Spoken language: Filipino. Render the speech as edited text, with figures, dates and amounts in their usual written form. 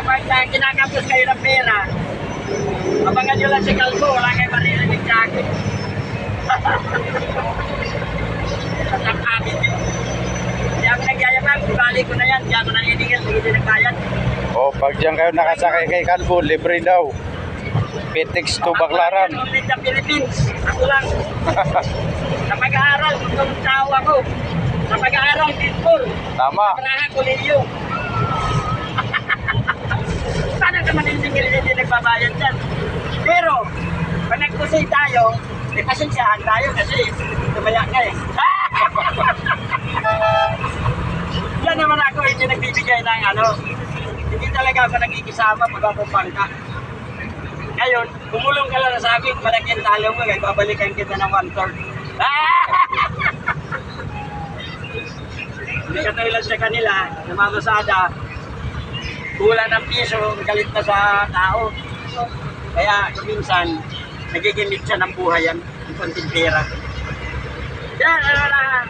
pag kinakapos kayo ng pera, abangan nyo lang si Kalbo, wala kayo maririnig sa akin. Tatangkapit yun. Hindi ako nagyayabang, bali ko na yan, hindi ako naniningil, hindi nagbayad. O, pag diyan kayo nakasakay kay Kalbo, libre daw. Pitix to Baclaran. Ulit sa Philippines, ako lang. Sa pag-aaral, kung tao ako. Sa pag-aaral, pitbull. Tama. Praha, kulilyo. Sana ka maniningil, hindi nagbabayad dyan. Pero, pag nagkusay tayo, may pasensyahan tayo kasi tumaya ka eh. Yan naman ako, hindi nagbibigay ng ano. Hindi talaga ako nagkikisama pag-akumpang ka. Ngayon, kumulong ka lang sa akin, malaking talo mo, kaya babalikan kita ng 1/3. Hindi ka tulad sa kanila, namamasada, kulang ng piso, galit na sa tao. Kaya minsan, nagigimit siya ng buhay yan, yung konting pera. Yan, ano na,